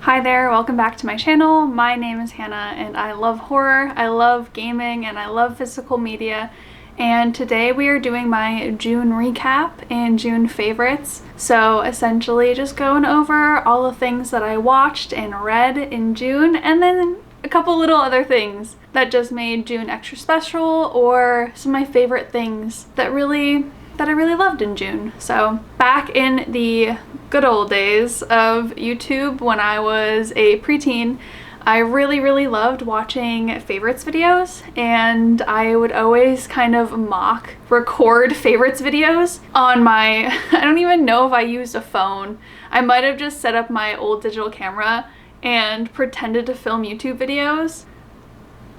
Hi there, welcome back to my channel. My name is Hannah and I love horror, I love gaming, and I love physical media. And today we are doing my June recap and June favorites. So essentially just going over all the things that I watched and read in June, and then a couple little other things that just made June extra special, or some of my favorite things that I really loved in June. So back in the good old days of YouTube when I was a preteen, I really loved watching favorites videos, and I would always kind of mock record favorites videos on my, I don't even know if I used a phone. I might have just set up my old digital camera and pretended to film YouTube videos.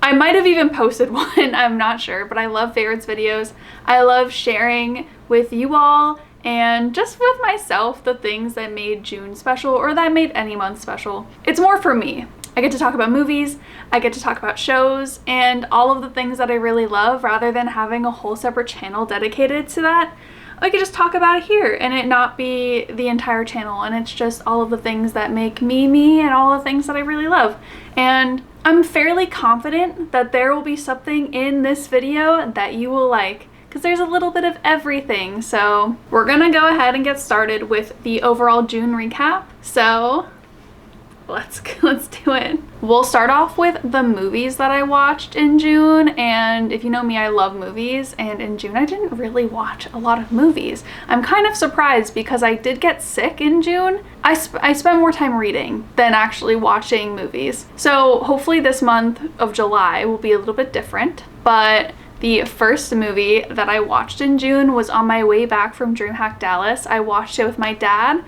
I might have even posted one, I'm not sure, but I love favorites videos. I love sharing with you all and just with myself the things that made June special, or that made any month special. It's more for me. I get to talk about movies, I get to talk about shows, and all of the things that I really love, rather than having a whole separate channel dedicated to that. I could just talk about it here and it not be the entire channel, and it's just all of the things that make me me and all the things that I really love. And I'm fairly confident that there will be something in this video that you will like, because there's a little bit of everything. So we're gonna go ahead and get started with the overall June recap. So let's do it. We'll start off with the movies that I watched in June, and if you know me, I love movies, and in June I didn't really watch a lot of movies. I'm kind of surprised because I did get sick in June. I spent more time reading than actually watching movies. So hopefully this month of July will be a little bit different, but the first movie that I watched in June was on my way back from DreamHack Dallas. I watched it with my dad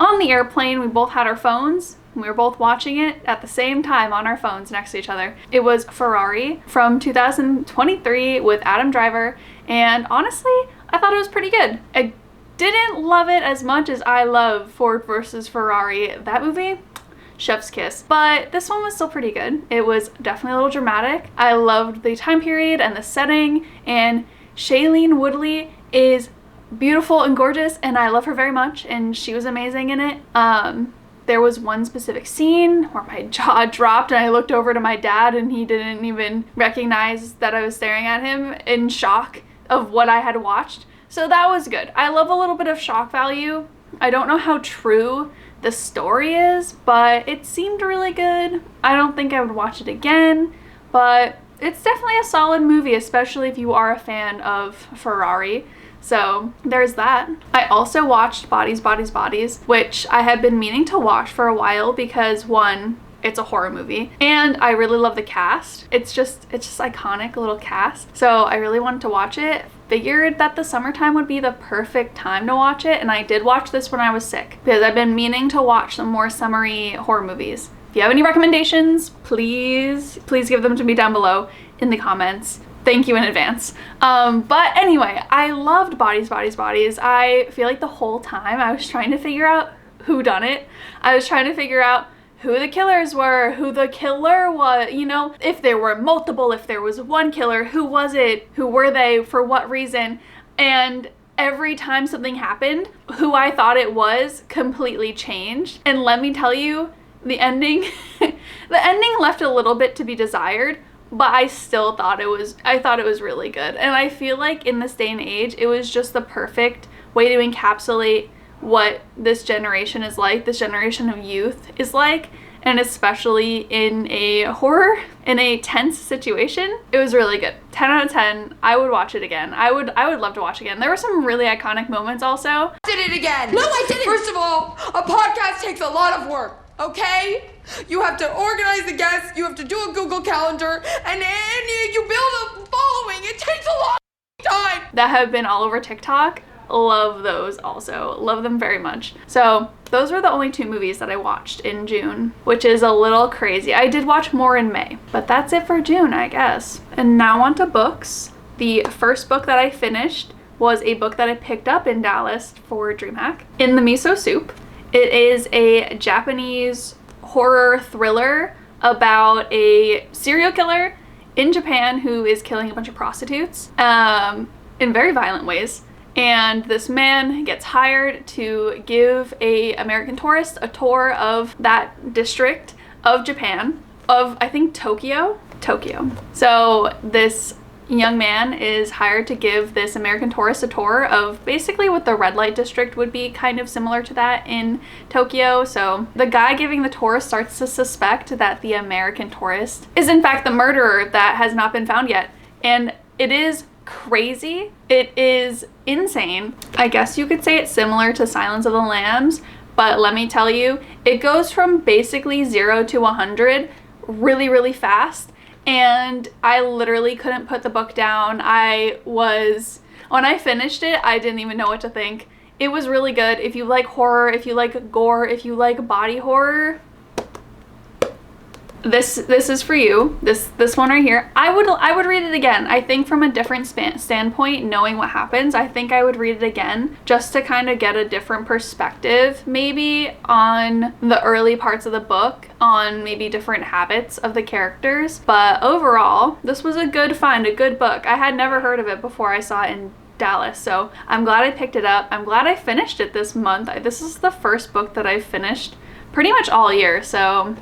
on the airplane. We both had our phones. We were both watching it at the same time on our phones next to each other. It was Ferrari from 2023 with Adam Driver, and honestly, I thought it was pretty good. I didn't love it as much as I love Ford versus Ferrari. That movie, chef's kiss. But this one was still pretty good. It was definitely a little dramatic. I loved the time period and the setting, and Shailene Woodley is beautiful and gorgeous, and I love her very much, and she was amazing in it. There was one specific scene where my jaw dropped and I looked over to my dad and he didn't even recognize that I was staring at him in shock of what I had watched. So that was good. I love a little bit of shock value. I don't know how true the story is, but it seemed really good. I don't think I would watch it again, but it's definitely a solid movie, especially if you are a fan of Ferrari. So there's that. I also watched Bodies, Bodies, Bodies, which I had been meaning to watch for a while because, one, it's a horror movie, and I really love the cast. It's just iconic little cast. So I really wanted to watch it. Figured that the summertime would be the perfect time to watch it, and I did watch this when I was sick because I've been meaning to watch some more summery horror movies. If you have any recommendations, please give them to me down below in the comments. Thank you in advance. But anyway, I loved Bodies, Bodies, Bodies. I feel like the whole time I was trying to figure out who done it. I was trying to figure out who the killers were, who the killer was, you know, if there were multiple, if there was one killer, who was it, who were they, for what reason. And every time something happened, who I thought it was completely changed. And let me tell you, the ending, the ending left a little bit to be desired, but I still thought it was really good. And I feel like in this day and age, it was just the perfect way to encapsulate what this generation is like, this generation of youth is like, and especially in a horror, in a tense situation. It was really good. 10 out of 10. I would watch it again. I would love to watch again. There were some really iconic moments also. Did it again. No, I didn't. First of all, a podcast takes a lot of work, okay? You have to organize the guests, you have to do a Google Calendar, and then you build a following. It takes a long time. That have been all over TikTok. Love those also. Love them very much. So those were the only two movies that I watched in June, which is a little crazy. I did watch more in May, but that's it for June, I guess. And now on to books. The first book that I finished was a book that I picked up in Dallas for DreamHack, In the Miso Soup. It is a Japanese horror thriller about a serial killer in Japan who is killing a bunch of prostitutes in very violent ways. and this man gets hired to give a American tourist a tour of that district of Japan, of I think Tokyo. So this young man is hired to give this American tourist a tour of basically what the red light district would be, kind of similar to that in Tokyo. So the guy giving the tour starts to suspect that the American tourist is in fact the murderer that has not been found yet. And it is crazy. It is insane. I guess you could say it's similar to Silence of the Lambs, but let me tell you, it goes from basically 0 to 100 really, really fast. And I literally couldn't put the book down. When I finished it, I didn't even know what to think. It was really good. If you like horror, if you like gore, if you like body horror, this is for you. This one right here. I would read it again. I think from a different standpoint, knowing what happens, I think I would read it again just to kind of get a different perspective maybe on the early parts of the book, on maybe different habits of the characters. But overall, this was a good find, a good book. I had never heard of it before I saw it in Dallas, so I'm glad I picked it up. I'm glad I finished it this month. This is the first book that I've finished pretty much all year, so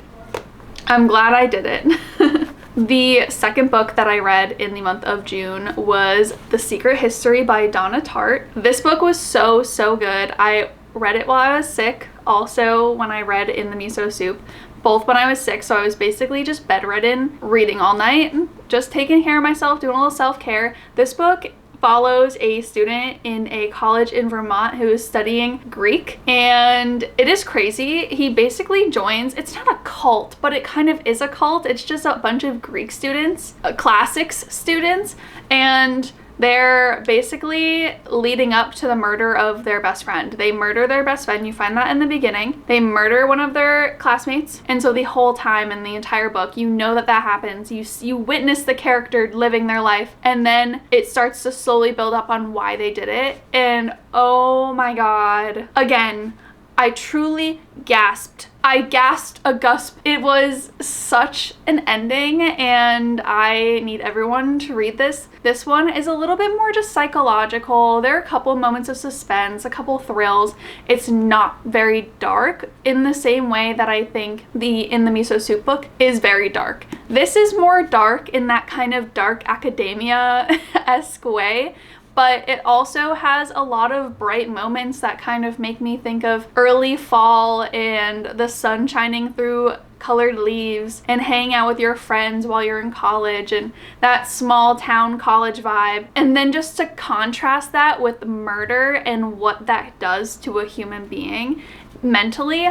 I'm glad I did it. The second book that I read in the month of June was The Secret History by Donna Tartt. This book was so good. I read it while I was sick, also when I read In the Miso Soup, both when I was sick, so I was basically just bedridden, reading all night, just taking care of myself, doing a little self-care. This book follows a student in a college in Vermont who is studying Greek, and it is crazy. He basically joins, it's not a cult, but it kind of is a cult. It's just a bunch of Greek students, classics students, and they're basically leading up to the murder of their best friend. They murder their best friend. You find that in the beginning. They murder one of their classmates. And so the whole time in the entire book, you know that happens. You witness the character living their life. And then it starts to slowly build up on why they did it. And oh my God. Again, I truly gasped. I gasped a gusp. It was such an ending, and I need everyone to read this. This one is a little bit more just psychological. There are a couple moments of suspense, a couple thrills. It's not very dark in the same way that I think the In the Miso Soup book is very dark. This is more dark in that kind of dark academia-esque way, but it also has a lot of bright moments that kind of make me think of early fall and the sun shining through colored leaves and hanging out with your friends while you're in college and that small town college vibe. And then just to contrast that with murder and what that does to a human being mentally.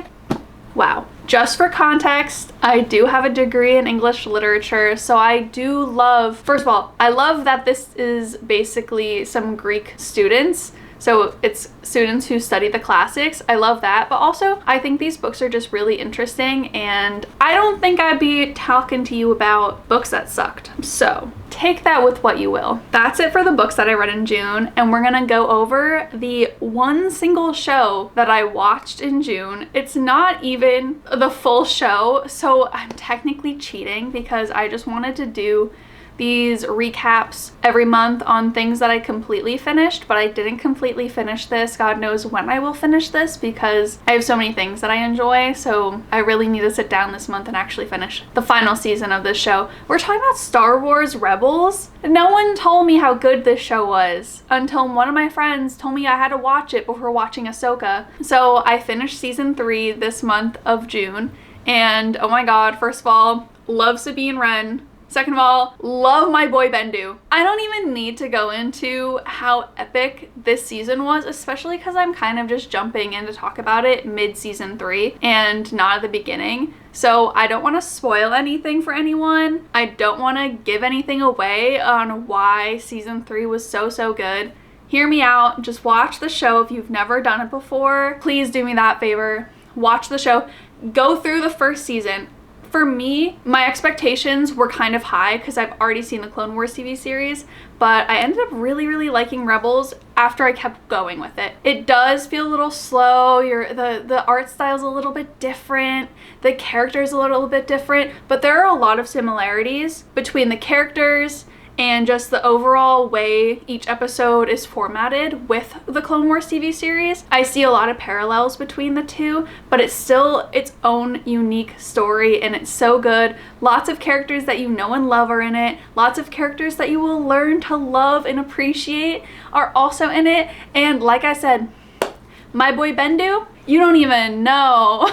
Wow. Just for context, I do have a degree in English literature, so I do love, first of all, I love that this is basically some Greek students. So it's students who study the classics. I love that. But also, I think these books are just really interesting, and I don't think I'd be talking to you about books that sucked. So take that with what you will. That's it for the books that I read in June, and we're gonna go over the one single show that I watched in June. It's not even the full show, so I'm technically cheating because I just wanted to do these recaps every month on things that I completely finished, but I didn't completely finish this. God knows when I will finish this because I have so many things that I enjoy, so I really need to sit down this month and actually finish the final season of this show. We're talking about Star Wars Rebels. No one told me how good this show was until one of my friends told me I had to watch it before watching Ahsoka. So I finished season 3 this month of June, and oh my God, first of all, love Sabine Wren. Second of all, love my boy Bendu. I don't even need to go into how epic this season was, especially because I'm kind of just jumping in to talk about it mid-season 3 and not at the beginning. So I don't want to spoil anything for anyone. I don't want to give anything away on why season 3 was so good. Hear me out. Just watch the show if you've never done it before. Please do me that favor. Watch the show. Go through the first season. For me, my expectations were kind of high because I've already seen the Clone Wars TV series, but I ended up really liking Rebels after I kept going with it. It does feel a little slow, the art style's a little bit different, the characters a little bit different, but there are a lot of similarities between the characters and just the overall way each episode is formatted with the Clone Wars TV series. I see a lot of parallels between the two, but it's still its own unique story, and it's so good. Lots of characters that you know and love are in it. Lots of characters that you will learn to love and appreciate are also in it. And like I said, my boy Bendu, you don't even know.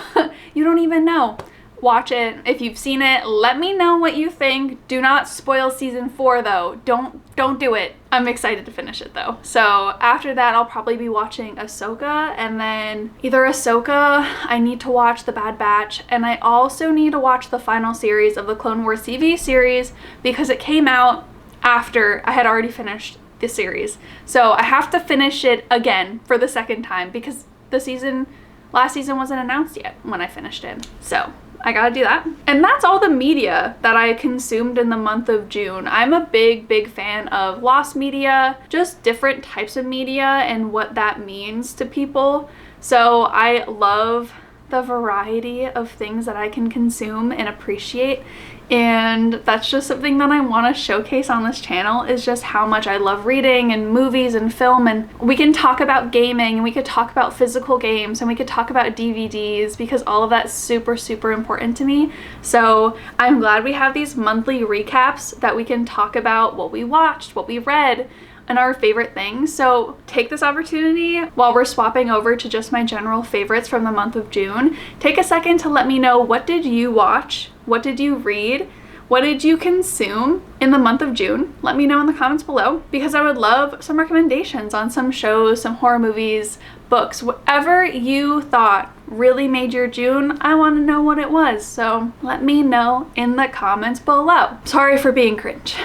You don't even know. Watch it. If you've seen it, let me know what you think. Do not spoil season 4 though. Don't do it. I'm excited to finish it though. So after that, I'll probably be watching Ahsoka, and then either Ahsoka, I need to watch The Bad Batch, and I also need to watch the final series of the Clone Wars TV series because it came out after I had already finished the series. So I have to finish it again for the second time because last season wasn't announced yet when I finished it. So I gotta do that. And that's all the media that I consumed in the month of June. I'm a big fan of lost media, just different types of media and what that means to people. So I love the variety of things that I can consume and appreciate, and that's just something that I want to showcase on this channel, is just how much I love reading and movies and film. And we can talk about gaming, and we could talk about physical games, and we could talk about DVDs, because all of that's super important to me. So I'm glad we have these monthly recaps that we can talk about what we watched, what we read, and our favorite things. So take this opportunity while we're swapping over to just my general favorites from the month of June. Take a second to let me know, what did you watch? What did you read? What did you consume in the month of June? Let me know in the comments below, because I would love some recommendations on some shows, some horror movies, books, whatever you thought really made your June. I want to know what it was, so let me know in the comments below. Sorry for being cringe.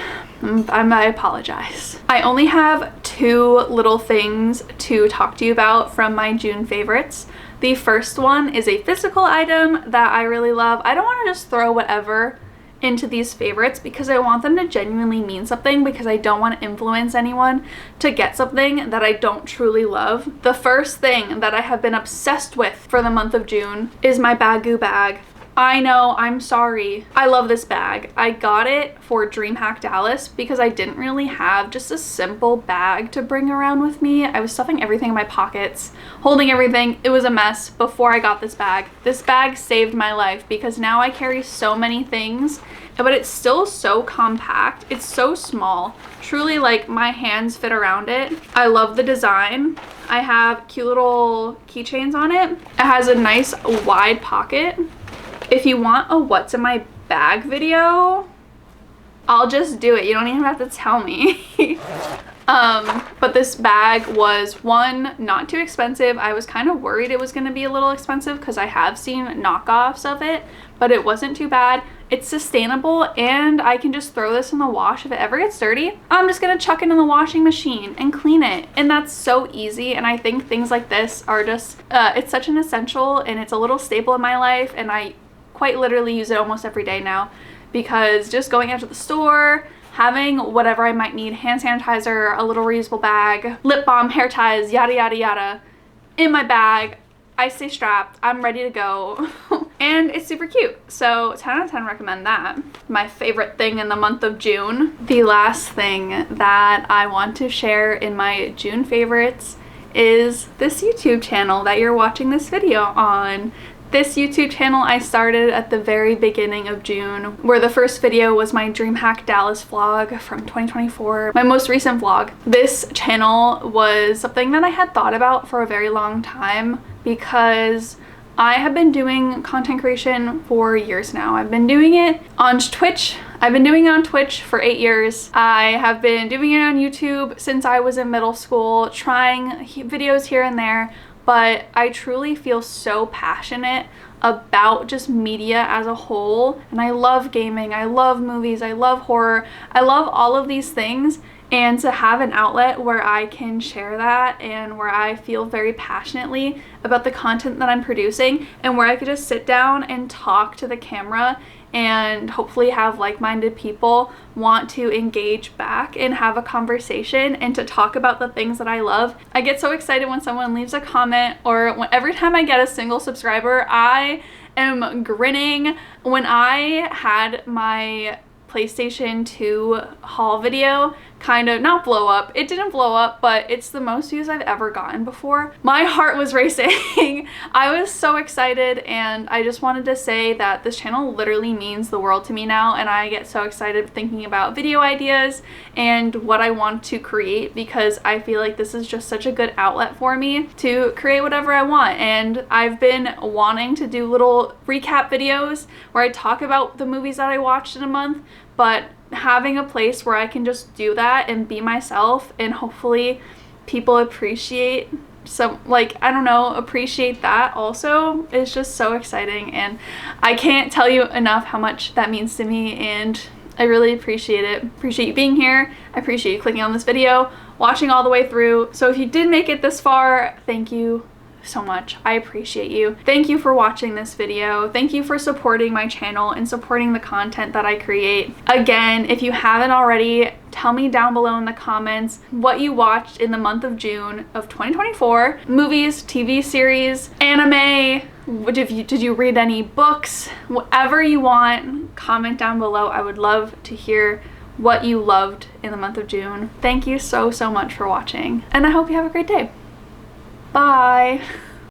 I apologize. I only have 2 little things to talk to you about from my June favorites. The first one is a physical item that I really love. I don't want to just throw whatever into these favorites because I want them to genuinely mean something, because I don't want to influence anyone to get something that I don't truly love. The first thing that I have been obsessed with for the month of June is my Baggu bag. I know, I'm sorry. I love this bag. I got it for DreamHack Dallas because I didn't really have just a simple bag to bring around with me. I was stuffing everything in my pockets, holding everything. It was a mess before I got this bag. This bag saved my life because now I carry so many things, but it's still so compact. It's so small. Truly, like, my hands fit around it. I love the design. I have cute little keychains on it. It has a nice wide pocket. If you want a what's in my bag video, I'll just do it. You don't even have to tell me. But this bag was, one, not too expensive. I was kind of worried it was going to be a little expensive because I have seen knockoffs of it, but it wasn't too bad. It's sustainable, and I can just throw this in the wash. If it ever gets dirty, I'm just gonna chuck it in the washing machine and clean it. And that's so easy. And I think things like this are just, it's such an essential, and it's a little staple in my life. And I quite literally use it almost every day now, because just going out to the store, having whatever I might need, hand sanitizer, a little reusable bag, lip balm, hair ties, yada yada yada, in my bag. I stay strapped, I'm ready to go. And it's super cute, so 10 out of 10 recommend that. My favorite thing in the month of June, the last thing that I want to share in my June favorites, is this YouTube channel that you're watching this video on. This YouTube channel I started at the very beginning of June, where the first video was my DreamHack Dallas vlog from 2024, my most recent vlog. This channel was something that I had thought about for a very long time, because I have been doing content creation for years now. I've been doing it on Twitch. I've been doing it on Twitch for 8 years. I have been doing it on YouTube since I was in middle school, trying videos here and there. But I truly feel so passionate about just media as a whole. And I love gaming, I love movies, I love horror, I love all of these things. And to have an outlet where I can share that, and where I feel very passionately about the content that I'm producing, and where I could just sit down and talk to the camera and hopefully have like-minded people want to engage back and have a conversation and to talk about the things that I love. I get so excited when someone leaves a comment, or every time I get a single subscriber, I am grinning. When I had my PlayStation 2 haul video kind of not blow up. It didn't blow up, but it's the most views I've ever gotten before. My heart was racing. I was so excited, and I just wanted to say that this channel literally means the world to me now, and I get so excited thinking about video ideas and what I want to create, because I feel like this is just such a good outlet for me to create whatever I want. And I've been wanting to do little recap videos where I talk about the movies that I watched in a month, but having a place where I can just do that and be myself, and hopefully people appreciate appreciate that also, is just so exciting. And I can't tell you enough how much that means to me, and I really appreciate it. Appreciate you being here. I appreciate you clicking on this video, watching all the way through. So if you did make it this far, thank you so much. I appreciate you. Thank you for watching this video. Thank you for supporting my channel and supporting the content that I create. Again, if you haven't already, tell me down below in the comments what you watched in the month of June of 2024. Movies, TV series, anime, did you read any books? Whatever you want, comment down below. I would love to hear what you loved in the month of June. Thank you so much for watching, and I hope you have a great day. Bye.